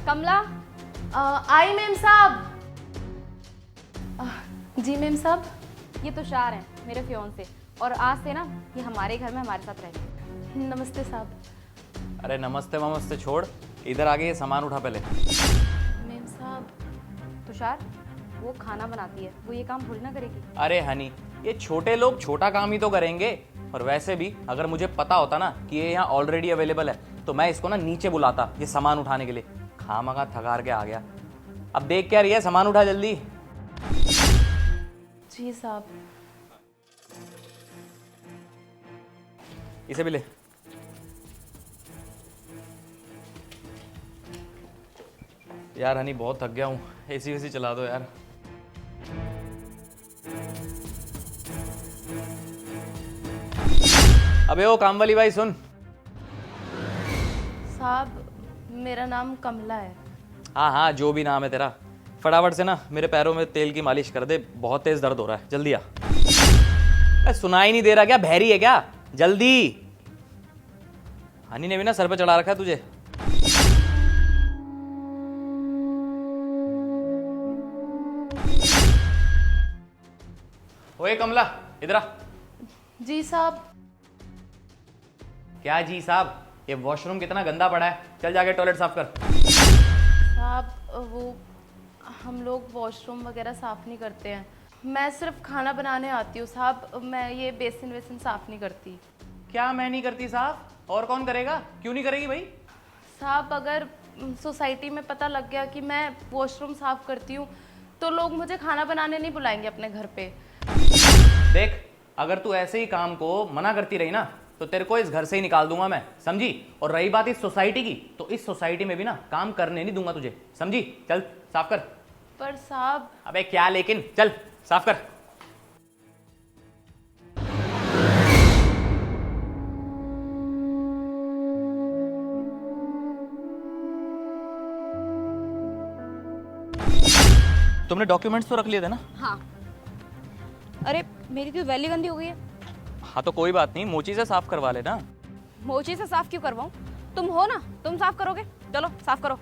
कमला। आई ma'am साहब। जी ma'am साहब। ये तुषार हैं, मेरे फियोंसे, और आज से ना ये हमारे घर में हमारे साथ रहते हैं। नमस्ते साहब। अरे नमस्ते वमस्ते छोड़, इधर आके ये सामान उठा पहले। मेम साहब। तुषार, वो खाना बनाती है, वो ये काम थोड़ी ना करेगी। अरे हनी, ये छोटे लोग छोटा काम ही तो करेंगे। और वैसे भी अगर मुझे पता होता ना कि ये यहाँ ऑलरेडी अवेलेबल है तो मैं इसको ना नीचे बुलाता ये सामान उठाने के लिए। खामखा थकार के आ गया। अब देख क्या रही है, सामान उठा जल्दी। जी साहब। इसे भी ले। यार हनी, बहुत थक गया हूँ, एसी वेसी चला दो यार। अबे ओ काम वाली भाई सुन। साहब, मेरा नाम कमला है। हाँ हाँ, जो भी नाम है तेरा, फटाफट से ना मेरे पैरों में तेल की मालिश कर दे, बहुत तेज दर्द हो रहा है, जल्दी आ। सुनाई नहीं दे रहा क्या, बहरी है क्या? जल्दी। हनी ने भी ना सर पे चढ़ा रखा है तुझे। ओए कमला, इधर आ। जी साहब। क्या जी साहब, ये वॉशरूम कितना गंदा पड़ा है, चल जाके टॉयलेट साफ कर। साहब, वो हम लोग वॉशरूम वगैरह साफ़ नहीं करते हैं। मैं सिर्फ खाना बनाने आती हूँ साहब, मैं ये बेसिन वेसिन साफ़ नहीं करती। क्या मैं नहीं करती साहब? और कौन करेगा? क्यों नहीं करेगी भाई? साहब, अगर सोसाइटी में पता लग गया कि मैं वॉशरूम साफ़ करती हूँ तो लोग मुझे खाना बनाने नहीं बुलाएंगे अपने घर पे। देख, अगर तू ऐसे ही काम को मना करती रही ना तो तेरे को इस घर से ही निकाल दूंगा मैं, समझी? और रही बात इस सोसाइटी की, तो इस सोसाइटी में भी ना काम करने नहीं दूंगा तुझे, समझी? चल साफ कर। पर साहब। अबे क्या लेकिन, चल साफ कर। तुमने डॉक्यूमेंट्स तो रख लिए थे ना? हाँ। अरे मेरी तो वैली गंदी हो गई है। हाँ तो कोई बात नहीं, मोची से साफ करवा लेना। मोची से साफ क्यों करवाऊं? तुम हो ना, तुम साफ करोगे, चलो साफ करो।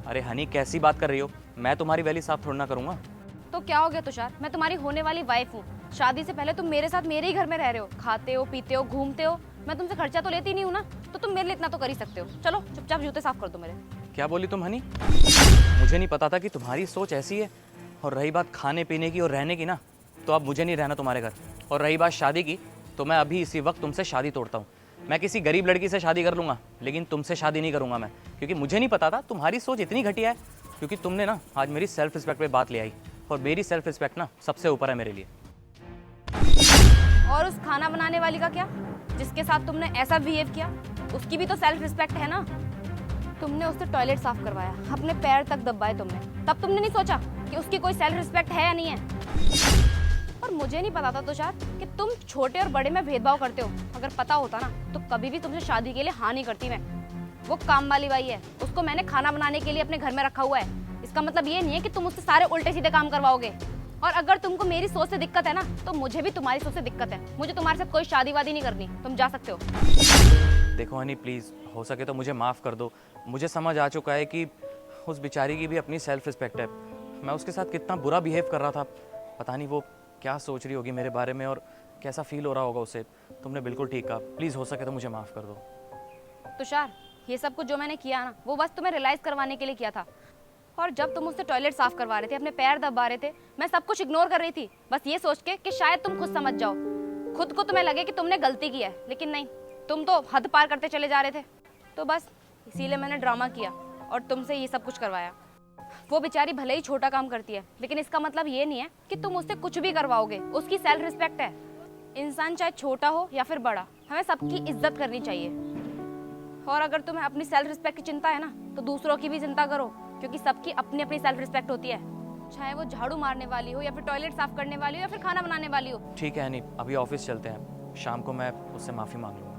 अरे हनी, कैसी बात कर रही हो? मैं तुम्हारी वैली साफ थोड़ा ना करूंगा। तो क्या हो गया तुषार, मैं तुम्हारी होने वाली वाइफ हूँ। शादी से पहले तुम मेरे साथ मेरे ही घर में रह रहे हो, खाते हो, पीते हो, घूमते हो। मैं तुमसे खर्चा तो लेती नहीं हूँ ना, तो तुम मेरे लिए इतना तो कर ही सकते हो। चलो चुपचाप जूते साफ कर दो मेरे। क्या बोली तुम हनी? मुझे नहीं पता था कि तुम्हारी सोच ऐसी है। और रही बात खाने पीने की और रहने की ना, तो अब मुझे नहीं रहना तुम्हारे घर। और रही बात शादी की, तो मैं अभी इसी वक्त तुमसे शादी तोड़ता हूँ। मैं किसी गरीब लड़की से शादी कर लूँगा, लेकिन तुमसे शादी नहीं करूँगा मैं, क्योंकि मुझे नहीं पता था तुम्हारी सोच इतनी घटिया है। क्योंकि तुमने ना आज मेरी सेल्फ रिस्पेक्ट पे बात ले आई, और मेरी सेल्फ रिस्पेक्ट ना सबसे ऊपर है मेरे लिए। और उस खाना बनाने वाली का क्या, जिसके साथ तुमने ऐसा बिहेव किया? उसकी भी तो सेल्फ रिस्पेक्ट है ना। तुमने उससे टॉयलेट साफ करवाया, अपने पैर तक दबाए तुमने, तब तुमने नहीं सोचा कि उसकी कोई सेल्फ रिस्पेक्ट है या नहीं है? और मुझे नहीं पता था तुषार कि तुम छोटे और बड़े में भेदभाव करते हो। अगर पता होता ना तो कभी भी तुमसे शादी के लिए हाँ नहीं करती मैं। वो काम वाली बाई है, उसको मैंने खाना बनाने के लिए अपने घर में रखा हुआ है। इसका मतलब ये नहीं है कि तुम उससे सारे उल्टे सीधे काम करवाओगे। और अगर तुमको मेरी सोच से दिक्कत है ना, तो मुझे भी तुम्हारी सोच से दिक्कत है। मुझे तुम्हारे साथ कोई शादी वादी नहीं करनी, तुम जा सकते हो। देखो हनी, प्लीज़ हो सके तो मुझे माफ़ कर दो। मुझे समझ आ चुका है कि उस बेचारी की भी अपनी सेल्फ रिस्पेक्ट है। मैं उसके साथ कितना बुरा बिहेव कर रहा था, पता नहीं वो क्या सोच रही होगी मेरे बारे में और कैसा फील हो रहा होगा उसे। तुमने बिल्कुल ठीक कहा, प्लीज़ हो सके तो मुझे माफ़ कर दो। तुषार, ये सब कुछ जो मैंने किया ना, वो बस तुम्हें रियलाइज करवाने के लिए किया था। और जब तुम उससे टॉयलेट साफ करवा रहे थे, अपने पैर दबा रहे थे, मैं सब कुछ इग्नोर कर रही थी, बस ये सोच के कि शायद तुम खुद समझ जाओ, खुद को तुम्हें लगे कि तुमने गलती की है। लेकिन नहीं, तुम तो हद पार करते चले जा रहे थे। तो बस इसीलिए मैंने ड्रामा किया और तुमसे ये सब कुछ करवाया। वो बेचारी भले ही छोटा काम करती है, लेकिन इसका मतलब ये नहीं है कि तुम उससे कुछ भी करवाओगे। उसकी सेल्फ रिस्पेक्ट है। इंसान चाहे छोटा हो या फिर बड़ा, हमें सबकी इज्जत करनी चाहिए। और अगर तुम्हें अपनी सेल्फ रिस्पेक्ट की चिंता है ना, तो दूसरों की भी चिंता करो, क्योंकि सबकी अपनी अपनी सेल्फ रिस्पेक्ट होती है। चाहे वो झाड़ू मारने वाली हो, या फिर टॉयलेट साफ करने वाली हो, या फिर खाना बनाने वाली हो। ठीक है हनी, अभी ऑफिस चलते हैं, शाम को मैं उससे माफ़ी मांग लूँगा।